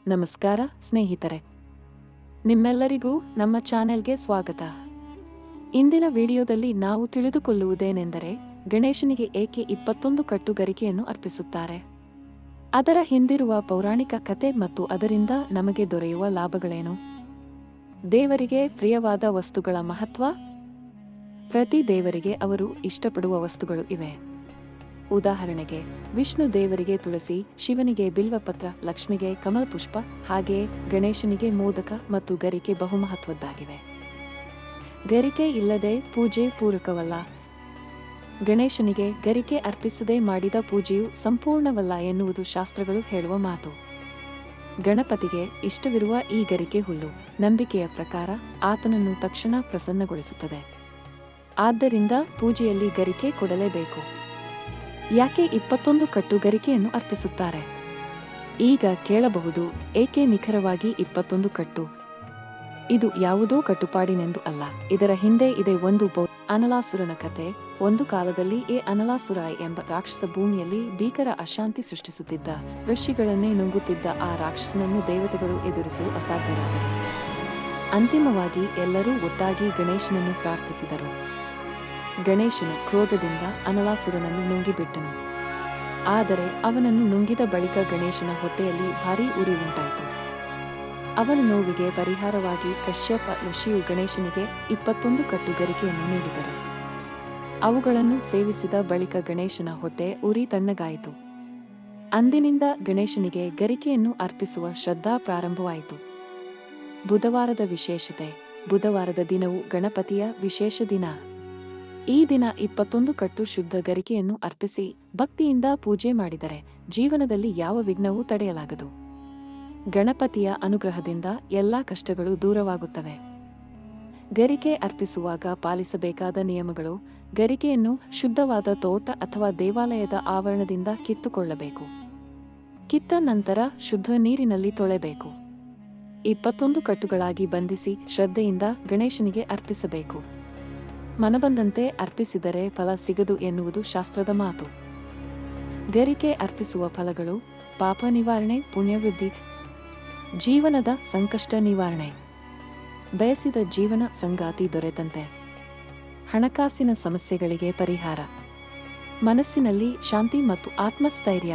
ನಮಸ್ಕಾರ ಸ್ನೇಹಿತರೆ, ನಿಮ್ಮೆಲ್ಲರಿಗೂ ನಮ್ಮ ಚಾನೆಲ್ಗೆ ಸ್ವಾಗತ. ಇಂದಿನ ವಿಡಿಯೋದಲ್ಲಿ ನಾವು ತಿಳಿದುಕೊಳ್ಳುವುದೇನೆಂದರೆ, ಗಣೇಶನಿಗೆ ಏಕೆ 21 ಕಟ್ಟುಗರಿಕೆಯನ್ನು ಅರ್ಪಿಸುತ್ತಾರೆ, ಅದರ ಹಿಂದಿರುವ ಪೌರಾಣಿಕ ಕಥೆ ಮತ್ತು ಅದರಿಂದ ನಮಗೆ ದೊರೆಯುವ ಲಾಭಗಳೇನು, ದೇವರಿಗೆ ಪ್ರಿಯವಾದ ವಸ್ತುಗಳ ಮಹತ್ವ. ಪ್ರತಿ ದೇವರಿಗೆ ಅವರು ಇಷ್ಟಪಡುವ ವಸ್ತುಗಳು ಇವೆ. ಉದಾಹರಣೆಗೆ, ವಿಷ್ಣು ದೇವರಿಗೆ ತುಳಸಿ, ಶಿವನಿಗೆ ಬಿಲ್ವಪತ್ರ, ಲಕ್ಷ್ಮಿಗೆ ಕಮಲಪುಷ್ಪ, ಹಾಗೆಯೇ ಗಣೇಶನಿಗೆ ಮೋದಕ ಮತ್ತು ಗರಿಕೆ ಬಹುಮಹತ್ವದ್ದಾಗಿವೆ. ಗರಿಕೆ ಇಲ್ಲದೆ ಪೂಜೆ ಪೂರಕವಲ್ಲ. ಗಣೇಶನಿಗೆ ಗರಿಕೆ ಅರ್ಪಿಸದೆ ಮಾಡಿದ ಪೂಜೆಯು ಸಂಪೂರ್ಣವಲ್ಲ ಎನ್ನುವುದು ಶಾಸ್ತ್ರಗಳು ಹೇಳುವ ಮಾತು. ಗಣಪತಿಗೆ ಇಷ್ಟವಿರುವ ಈ ಗರಿಕೆ ಹುಲ್ಲು ನಂಬಿಕೆಯ ಪ್ರಕಾರ ಆತನನ್ನು ತಕ್ಷಣ ಪ್ರಸನ್ನಗೊಳಿಸುತ್ತದೆ. ಆದ್ದರಿಂದ ಪೂಜೆಯಲ್ಲಿ ಗರಿಕೆ ಕೊಡಲೇಬೇಕು. ಯಾಕೆ 21 ಕಟ್ಟುಗರಿಕೆಯನ್ನು ಅರ್ಪಿಸುತ್ತಾರೆ? ಈಗ ಕೇಳಬಹುದು, ಏಕೆ ನಿಖರವಾಗಿ 21 ಕಟ್ಟು? ಇದು ಯಾವುದೋ ಕಟ್ಟುಪಾಡಿನೆಂದು ಅಲ್ಲ. ಇದರ ಹಿಂದೆ ಇದೆ ಒಂದು ಅನಲಾಸುರನ ಕತೆ. ಒಂದು ಕಾಲದಲ್ಲಿ ಅನಲಾಸುರ ಎಂಬ ರಾಕ್ಷಸ ಭೂಮಿಯಲ್ಲಿ ಭೀಕರ ಅಶಾಂತಿ ಸೃಷ್ಟಿಸುತ್ತಿದ್ದ, ಋಷಿಗಳನ್ನೇ ನುಂಗುತ್ತಿದ್ದ ಆ ರಾಕ್ಷಸನನ್ನು ದೇವತೆಗಳು ಎದುರಿಸಲು ಅಸಾಧ್ಯರಾದರು. ಅಂತಿಮವಾಗಿ ಎಲ್ಲರೂ ಒಟ್ಟಾಗಿ ಗಣೇಶನನ್ನು ಪ್ರಾರ್ಥಿಸಿದರು. ಗಣೇಶನು ಕ್ರೋಧದಿಂದ ಅನಲಾಸುರನನ್ನು ನುಂಗಿಬಿಟ್ಟನು. ಆದರೆ ಅವನನ್ನು ನುಂಗಿದ ಬಳಿಕ ಗಣೇಶನ ಹೊಟ್ಟೆಯಲ್ಲಿ ಭಾರೀ ಉರಿ ಉಂಟಾಯಿತು. ಅವನ ನೋವಿಗೆ ಪರಿಹಾರವಾಗಿ ಕಶ್ಯಪ ಋಷಿಯು ಗಣೇಶನಿಗೆ 21 ಕಟ್ಟುಗರಿಕೆಯನ್ನು ನೀಡಿದರು. ಅವುಗಳನ್ನು ಸೇವಿಸಿದ ಬಳಿಕ ಗಣೇಶನ ಹೊಟ್ಟೆ ಉರಿ ತಣ್ಣಗಾಯಿತು. ಅಂದಿನಿಂದ ಗಣೇಶನಿಗೆ ಗರಿಕೆಯನ್ನು ಅರ್ಪಿಸುವ ಶ್ರದ್ಧಾ ಪ್ರಾರಂಭವಾಯಿತು. ಬುಧವಾರದ ವಿಶೇಷತೆ. ಬುಧವಾರದ ದಿನವು ಗಣಪತಿಯ ವಿಶೇಷ ದಿನ. ಈ ದಿನ 21 ಕಟ್ಟು ಶುದ್ಧ ಗರಿಕೆಯನ್ನು ಅರ್ಪಿಸಿ ಭಕ್ತಿಯಿಂದ ಪೂಜೆ ಮಾಡಿದರೆ ಜೀವನದಲ್ಲಿ ಯಾವ ವಿಘ್ನವೂ ತಡೆಯಲಾಗದು. ಗಣಪತಿಯ ಅನುಗ್ರಹದಿಂದ ಎಲ್ಲಾ ಕಷ್ಟಗಳು ದೂರವಾಗುತ್ತವೆ. ಗರಿಕೆ ಅರ್ಪಿಸುವಾಗ ಪಾಲಿಸಬೇಕಾದ ನಿಯಮಗಳು. ಗರಿಕೆಯನ್ನು ಶುದ್ಧವಾದ ತೋಟ ಅಥವಾ ದೇವಾಲಯದ ಆವರಣದಿಂದ ಕಿತ್ತುಕೊಳ್ಳಬೇಕು. ಕಿತ್ತ ನಂತರ ಶುದ್ಧ ನೀರಿನಲ್ಲಿ ತೊಳೆಬೇಕು. 21 ಕಟ್ಟುಗಳಾಗಿ ಬಂಧಿಸಿ ಶ್ರದ್ಧೆಯಿಂದ ಗಣೇಶನಿಗೆ ಅರ್ಪಿಸಬೇಕು. ಮನಬಂದಂತೆ ಅರ್ಪಿಸಿದರೆ ಫಲ ಸಿಗದು ಎನ್ನುವುದು ಶಾಸ್ತ್ರದ ಮಾತು. ಗರಿಕೆ ಅರ್ಪಿಸುವ ಫಲಗಳು: ಪಾಪ ನಿವಾರಣೆ, ಪುಣ್ಯವೃದ್ಧಿ, ಜೀವನದ ಸಂಕಷ್ಟ ನಿವಾರಣೆ, ಬಯಸಿದ ಜೀವನ ಸಂಗಾತಿ ದೊರೆತಂತೆ, ಹಣಕಾಸಿನ ಸಮಸ್ಯೆಗಳಿಗೆ ಪರಿಹಾರ, ಮನಸ್ಸಿನಲ್ಲಿ ಶಾಂತಿ ಮತ್ತು ಆತ್ಮಸ್ಥೈರ್ಯ.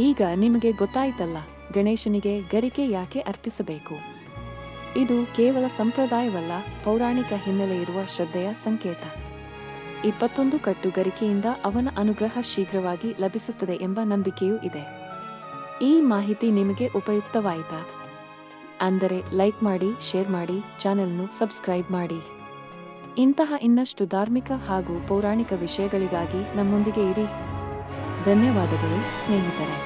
ಈಗ ನಿಮಗೆ ಗೊತ್ತಾಯ್ತಲ್ಲ, ಗಣೇಶನಿಗೆ ಗರಿಕೆ ಯಾಕೆ ಅರ್ಪಿಸಬೇಕು. ಇದು ಕೇವಲ ಸಂಪ್ರದಾಯವಲ್ಲ, ಪೌರಾಣಿಕ ಹಿನ್ನೆಲೆ ಇರುವ ಶ್ರದ್ಧೆಯ ಸಂಕೇತ. 21 ಕಟ್ಟುಗರಿಕೆಯಿಂದ ಅವನ ಅನುಗ್ರಹ ಶೀಘ್ರವಾಗಿ ಲಭಿಸುತ್ತದೆ ಎಂಬ ನಂಬಿಕೆಯೂ ಇದೆ. ಈ ಮಾಹಿತಿ ನಿಮಗೆ ಉಪಯುಕ್ತವಾಯಿತಾ? ಅಂದರೆ ಲೈಕ್ ಮಾಡಿ, ಶೇರ್ ಮಾಡಿ, ಚಾನೆಲ್ను ಸಬ್ಸ್ಕ್ರೈಬ್ ಮಾಡಿ. ಇಂತಹ ಇನ್ನಷ್ಟು ಧಾರ್ಮಿಕ ಹಾಗೂ ಪೌರಾಣಿಕ ವಿಷಯಗಳಿಗಾಗಿ ನಮ್ಮೊಂದಿಗೆ ಇರಿ. ಧನ್ಯವಾದಗಳು ಸ್ನೇಹಿತರೆ.